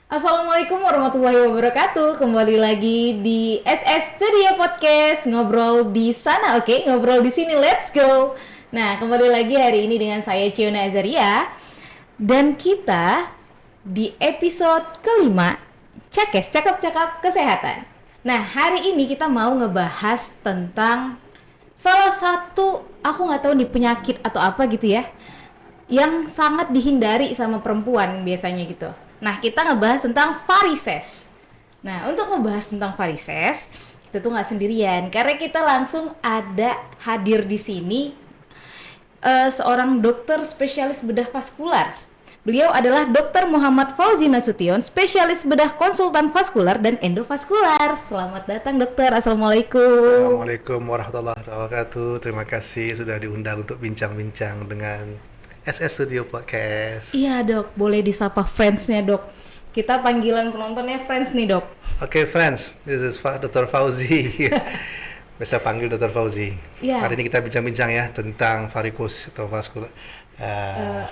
Assalamualaikum warahmatullahi wabarakatuh. Kembali lagi di SS Studio Podcast. Ngobrol di sana, oke? Ngobrol di sini, let's go. Nah, kembali lagi hari ini dengan saya Ciona Azaria. Dan kita di episode kelima, Cakes, cakap-cakap kesehatan. Nah, hari ini kita mau ngebahas tentang salah satu, aku nggak tahu nih penyakit atau apa gitu ya, yang sangat dihindari sama perempuan biasanya gitu. Nah, kita ngebahas tentang varises. Nah, untuk ngebahas tentang varises, kita tuh nggak sendirian, karena kita langsung ada hadir di sini seorang dokter spesialis bedah vaskular. Beliau adalah Dr. Muhammad Fauzi Nasution, spesialis bedah konsultan vaskular dan endovaskular. Selamat datang dokter, Assalamualaikum. Assalamualaikum warahmatullahi wabarakatuh. Terima kasih sudah diundang untuk bincang-bincang dengan SS Studio Podcast. Iya dok, boleh disapa friends-nya dok. Kita panggilan penontonnya friends nih dok. Oke, friends, this is Dr. Fauzi. Bisa panggil Dr. Fauzi. Iya. Hari ini kita bincang-bincang ya tentang varicose atau vaskular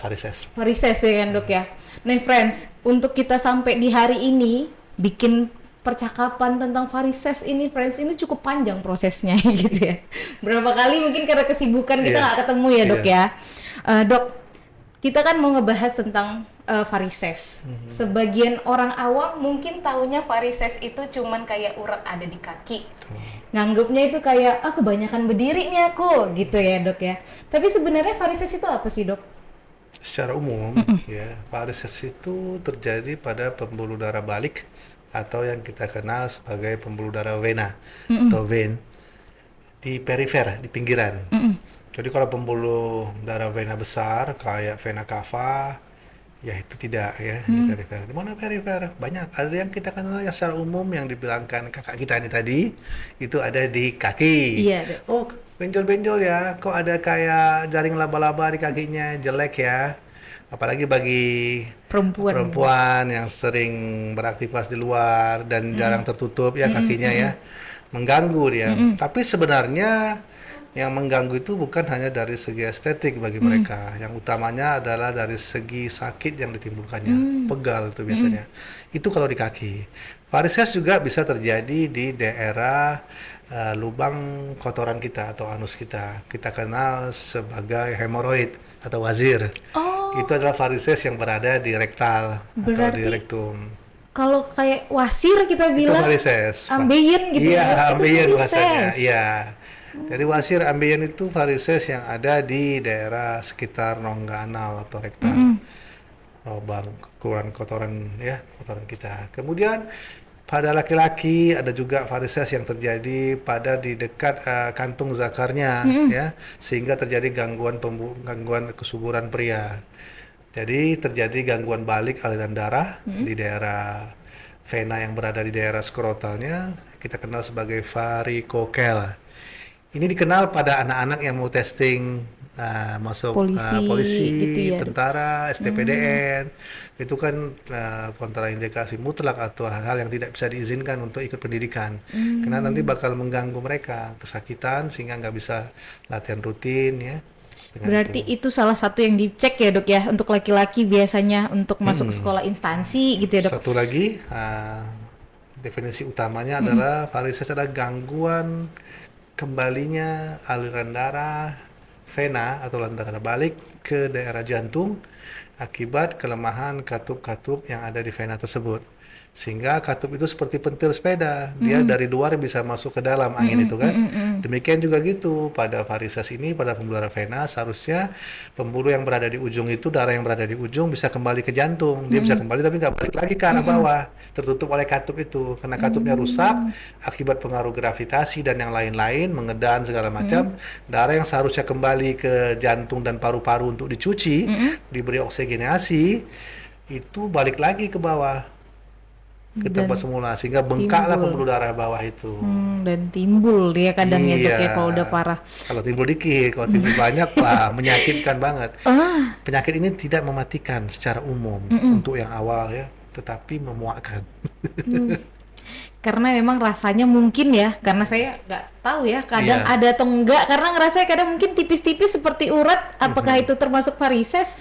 varises. Varises ya kan dok ya. Nah friends, untuk kita sampai di hari ini bikin percakapan tentang varises ini friends, ini cukup panjang prosesnya gitu ya. Berapa kali mungkin karena kesibukan kita Iya. nggak ketemu ya dok Iya. ya. Dok, kita kan mau ngebahas tentang varises. Sebagian orang awam mungkin taunya varises itu cuman kayak urat ada di kaki. Nganggapnya itu kayak kebanyakan berdiri nih aku gitu ya dok ya. Tapi sebenarnya varises itu apa sih dok? Secara umum, ya, varises itu terjadi pada pembuluh darah balik atau yang kita kenal sebagai pembuluh darah vena atau vein di perifer, di pinggiran. Jadi kalau pembuluh darah vena besar kayak vena cava, ya itu tidak ya di perifer. Di mana perifer? Banyak. Ada yang kita kenal yang secara umum yang dibilangkan kakak kita ini tadi, itu ada di kaki. Iya, Dok. Oh, benjol-benjol ya. Kok ada kayak jaring laba-laba di kakinya, jelek ya. Apalagi bagi Perempuan. yang sering beraktivitas di luar dan jarang tertutup ya kakinya ya, mengganggu dia. Tapi sebenarnya yang mengganggu itu bukan hanya dari segi estetik bagi mereka, yang utamanya adalah dari segi sakit yang ditimbulkannya, pegal itu biasanya. Itu kalau di kaki. Varises juga bisa terjadi di daerah lubang kotoran kita atau anus kita. Kita kenal sebagai hemoroid atau wazir. Oh, Itu adalah varises yang berada di rektal atau di berarti rektum. kalau kayak wasir kita Itu bilang varises. ambeien gitu Iya, ya, itu ambeien bahasanya. varises. Iya. Jadi wasir ambeien itu varises yang ada di daerah sekitar rongga anal atau rektal. Lubang kotoran ya, kotoran kita. Kemudian pada laki-laki ada juga varises yang terjadi pada di dekat kantung zakarnya ya, sehingga terjadi gangguan kesuburan pria. Jadi terjadi gangguan balik aliran darah di daerah vena yang berada di daerah skrotalnya, kita kenal sebagai varikokel. Ini dikenal pada anak-anak yang mau testing masuk Polisi, polisi, gitu ya, Dok. tentara, STPDN. Itu kan kontraindikasi mutlak atau hal-hal yang tidak bisa diizinkan untuk ikut pendidikan. Karena nanti bakal mengganggu mereka, kesakitan sehingga nggak bisa latihan rutin ya. Dengan Berarti itu. itu salah satu yang dicek ya dok ya, untuk laki-laki biasanya untuk masuk ke sekolah instansi gitu ya dok. Satu lagi, definisi utamanya adalah varises adalah gangguan kembalinya aliran darah vena atau aliran darah balik ke daerah jantung akibat kelemahan katup-katup yang ada di vena tersebut. Sehingga katup itu seperti pentil sepeda, dia dari luar bisa masuk ke dalam angin itu kan. Demikian juga gitu pada varises ini, pada pembuluh darah vena, seharusnya pembuluh yang berada di ujung itu, darah yang berada di ujung bisa kembali ke jantung. Dia bisa kembali tapi nggak balik lagi ke arah bawah, tertutup oleh katup itu. Karena katupnya rusak akibat pengaruh gravitasi dan yang lain-lain, mengedan segala macam, darah yang seharusnya kembali ke jantung dan paru-paru untuk dicuci, diberi oksigenasi, itu balik lagi ke bawah ke tempat semula, sehingga bengkaklah timbul. pembuluh darah bawah itu. Dan timbul dia kadang ya dok ya Iya. kalau udah parah. Kalau timbul dikit, kalau timbul banyak, wah menyakitkan banget. Penyakit ini tidak mematikan secara umum untuk yang awal ya, tetapi memuakkan. Karena memang rasanya mungkin ya, karena saya nggak tahu ya kadang Iya. ada atau enggak, karena ngerasa kadang mungkin tipis-tipis seperti urat, apakah itu termasuk varises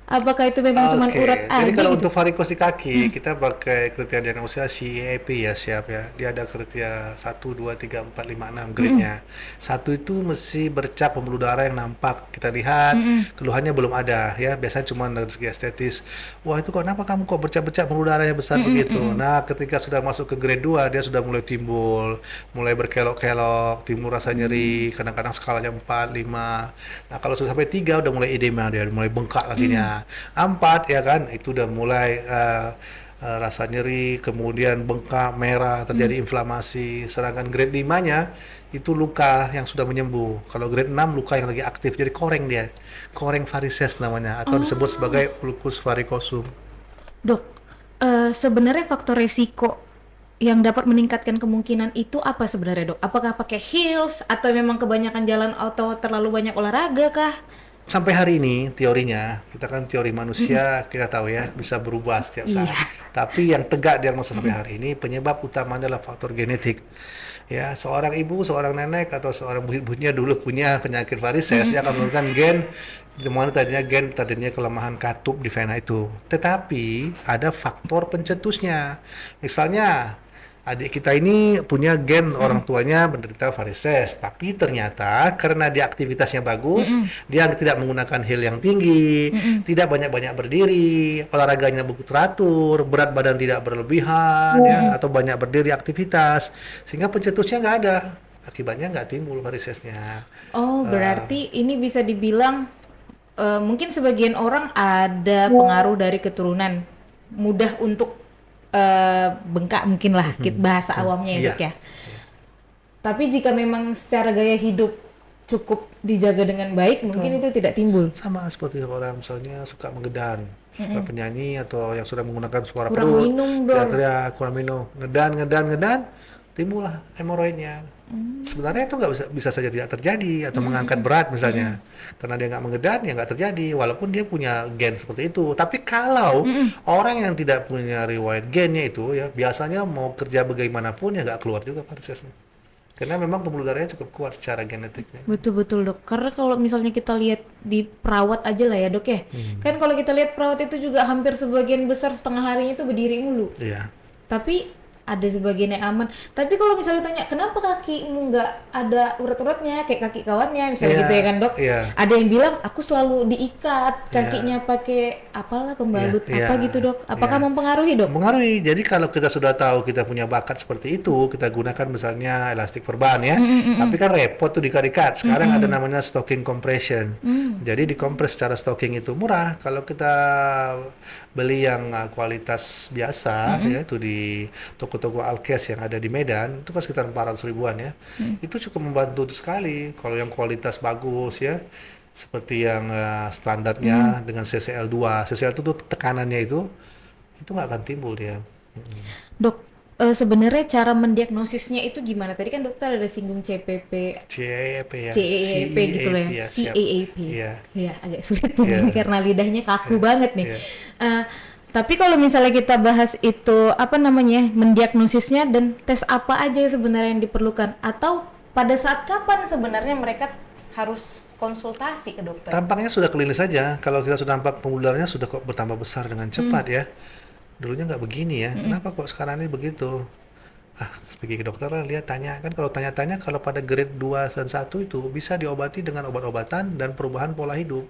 Apakah itu memang cuma Oke, urat jadi aja kalau gitu? untuk varikos di kaki, kita pakai kriteria diagnosa CEAP ya, siap ya. Dia ada kriteria 1, 2, 3, 4, 5, 6 grade-nya. Satu itu mesti bercak pembuluh darah yang nampak. Kita lihat, keluhannya belum ada ya. Biasanya cuma dari segi estetis. Wah itu kok kenapa kamu kok bercak-bercak pembuluh darahnya besar begitu? Nah ketika sudah masuk ke grade 2, dia sudah mulai timbul. Mulai berkelok-kelok, timbul rasa nyeri, kadang-kadang skalanya 4, 5. Nah kalau sudah sampai 3 udah mulai edema dia, mulai bengkak kakinya. 4 ya kan itu udah mulai rasa nyeri, kemudian bengkak, merah, terjadi inflamasi. Sedangkan grade 5-nya itu luka yang sudah menyembuh. Kalau grade 6 luka yang lagi aktif, jadi koreng dia. Koreng varises namanya atau disebut sebagai ulcus varicosum. Dok, sebenarnya faktor resiko yang dapat meningkatkan kemungkinan itu apa sebenarnya, Dok? Apakah pakai heels atau memang kebanyakan jalan atau terlalu banyak olahraga kah? Sampai hari ini teorinya, kita kan teori manusia kita tahu ya bisa berubah setiap Iya. saat. Tapi yang tegak diagnosa sampai hari ini penyebab utamanya adalah faktor genetik. Ya, seorang ibu, seorang nenek atau seorang ibunya dulu punya penyakit varises, dia akan menurunkan gen di mana tadinya kelemahan katup di vena itu. Tetapi ada faktor pencetusnya. Misalnya adik kita ini punya gen orang tuanya menderita varises, tapi ternyata karena dia aktivitasnya bagus, dia tidak menggunakan heel yang tinggi, tidak banyak-banyak berdiri, olahraganya begitu teratur, berat badan tidak berlebihan, ya, atau banyak berdiri aktivitas, sehingga pencetusnya nggak ada, akibatnya nggak timbul varisesnya. Oh, berarti ini bisa dibilang mungkin sebagian orang ada pengaruh dari keturunan, mudah untuk bengkak mungkin lah, bahasa awamnya ya, Iya. Dok ya. Tapi jika memang secara gaya hidup cukup dijaga dengan baik, mungkin itu tidak timbul. Sama seperti orang misalnya suka mengedan, suka penyanyi atau yang sudah menggunakan suara Kurang perut, minum, Dok. teriak-teriak, kurang minum, ngedan, timbullah hemoroidnya. Sebenarnya itu nggak bisa saja tidak terjadi atau mengangkat berat misalnya, karena dia nggak mengedan ya nggak terjadi, walaupun dia punya gen seperti itu. Tapi kalau orang yang tidak punya riwayat gennya itu ya biasanya mau kerja bagaimanapun ya nggak keluar juga varisesnya. Karena memang pembuluh darahnya cukup kuat secara genetiknya. Betul-betul, Dok. Karena kalau misalnya kita lihat di perawat aja lah ya, Dok ya. Kan kalau kita lihat perawat itu juga hampir sebagian besar setengah harinya itu berdiri mulu. Iya. Tapi ada sebagian yang aman. Tapi kalau misalnya tanya, kenapa kakimu nggak ada urat-uratnya kayak kaki kawannya, misalnya Iya, gitu ya kan, Dok? iya. Ada yang bilang, aku selalu diikat kakinya pakai apalah pembalut Iya, apa gitu, Dok. Apakah iya. mempengaruhi, Dok? Mempengaruhi. Jadi kalau kita sudah tahu kita punya bakat seperti itu, kita gunakan misalnya elastik perban ya. Tapi kan repot tuh diikat-ikat. Sekarang ada namanya stocking compression. Jadi dikompres secara stocking itu murah. Kalau kita beli yang kualitas biasa ya itu di toko-toko Alkes yang ada di Medan, itu kan sekitar 400 ribuan ya. Itu cukup membantu sekali. Kalau yang kualitas bagus ya, seperti yang standarnya dengan CCL2. CCL itu tuh tekanannya itu nggak akan timbul dia. Dok, sebenarnya cara mendiagnosisnya itu gimana? Tadi kan dokter ada singgung CPP, CEAP ya. CEAP gitu lah ya, siap. CAAP. Iya. Ya, agak sulit Iya. ini karena lidahnya kaku banget nih. Iya. Tapi kalau misalnya kita bahas itu apa namanya, mendiagnosisnya dan tes apa aja sebenarnya yang diperlukan, atau pada saat kapan sebenarnya mereka harus konsultasi ke dokter? Tampaknya sudah klinis saja. Kalau kita sudah nampak pembuluh darahnya sudah kok bertambah besar dengan cepat ya. Dulunya nggak begini ya. Kenapa kok sekarang ini begitu? Pergi ke dokter lah, lihat, tanya. Kan kalau tanya-tanya, kalau pada grade 2 dan 1 itu bisa diobati dengan obat-obatan dan perubahan pola hidup.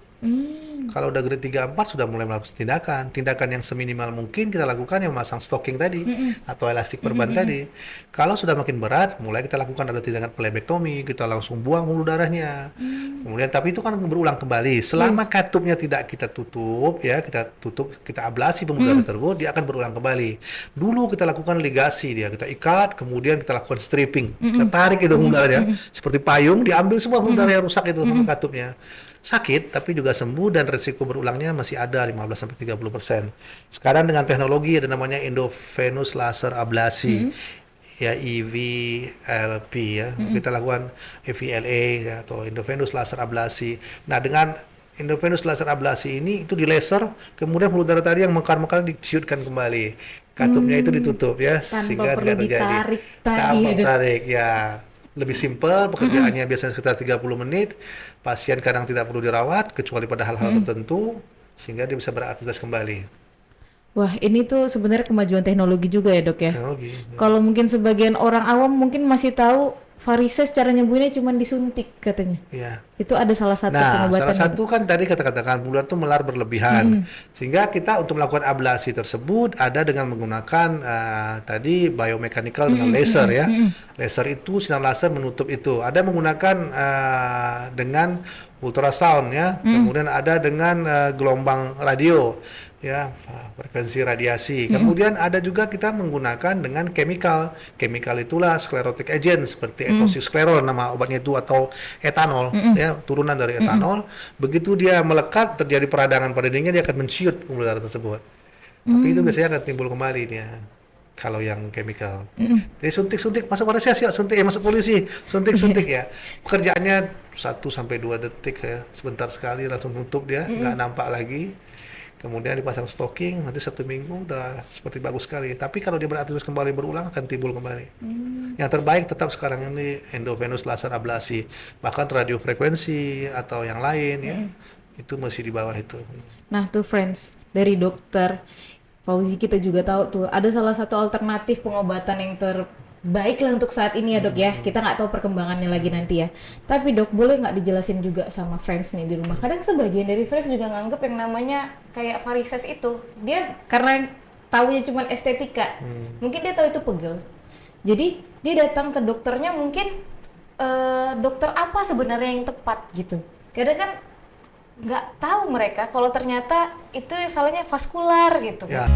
Kalau udah grade 3, 4 sudah mulai melakukan tindakan. Tindakan yang seminimal mungkin kita lakukan yang memasang stocking tadi atau elastik perban tadi. Kalau sudah makin berat, mulai kita lakukan ada tindakan plebektomi, kita langsung buang pembuluh darahnya. Kemudian tapi itu kan berulang kembali. Selama katupnya tidak kita tutup ya, kita ablasi pembuluh darah tersebut, dia akan berulang kembali. Dulu kita lakukan ligasi dia, kita ikat, kemudian kita lakukan stripping. Kita tarik itu pembuluh darahnya seperti payung, diambil semua pembuluh darah yang rusak itu sama katupnya. Sakit, tapi juga sembuh dan resiko berulangnya masih ada 15-30%. Sekarang dengan teknologi ada namanya endovenous laser ablasi. Ya EVLP ya. Kita lakukan EVLA ya, atau endovenous laser ablasi. Nah, dengan endovenous laser ablasi ini itu di laser, kemudian pembuluh darah tadi yang mekar-mekar diciutkan kembali. Katupnya itu ditutup ya sehingga perlu tidak terjadi. ditarik tadi Tanpa ya, Dok. tarik ya. Lebih simpel, pekerjaannya biasanya sekitar 30 menit. Pasien kadang tidak perlu dirawat kecuali pada hal-hal tertentu. sehingga dia bisa beraktivitas kembali. Wah, ini tuh sebenarnya kemajuan teknologi juga ya, Dok ya. Teknologi. Kalau mungkin sebagian orang awam mungkin masih tahu varises cara nyembuhinnya cuma disuntik katanya. Ya. Itu ada salah satu Nah, pengobatan. salah satu kan tadi kata-katakan ular itu melar berlebihan, sehingga kita untuk melakukan ablasi tersebut ada dengan menggunakan tadi biomechanical dengan laser ya. Laser itu sinar laser menutup itu. Ada menggunakan dengan ultrasound ya, kemudian ada dengan gelombang radio ya, frekuensi radiasi. Kemudian ada juga kita menggunakan dengan chemical. Chemical itulah sclerotic agent seperti etoxysklerol nama obatnya itu, atau etanol ya, turunan dari etanol. Begitu dia melekat, terjadi peradangan pada dindingnya, dia akan menciut ular tersebut. Tapi itu biasanya akan timbul kembali dia kalau yang chemical. Jadi suntik-suntik, masuk anestesi, suntik masuk polisi, suntik-suntik ya. Pekerjaannya 1-2 detik ya, sebentar sekali langsung nutup dia, nggak nampak lagi. Kemudian dipasang stocking, nanti 1 minggu udah seperti bagus sekali. Tapi kalau dia beraktivitas kembali berulang akan timbul kembali. Yang terbaik tetap sekarang ini endovenous laser ablasi, bahkan radiofrekuensi atau yang lain ya, itu masih di bawah itu. Nah tuh friends, dari dokter Fauzi kita juga tahu tuh ada salah satu alternatif pengobatan yang terbaik lah untuk saat ini ya dok ya. Kita nggak tahu perkembangannya lagi nanti ya. Tapi dok, boleh nggak dijelasin juga sama friends nih di rumah? Kadang sebagian dari friends juga nganggep yang namanya kayak varises itu, dia karena taunya cuma estetika, mungkin dia tahu itu pegel. Jadi dia datang ke dokternya mungkin dokter apa sebenarnya yang tepat gitu. Kadang kan nggak tahu mereka kalau ternyata itu salahnya vaskular gitu. Ya.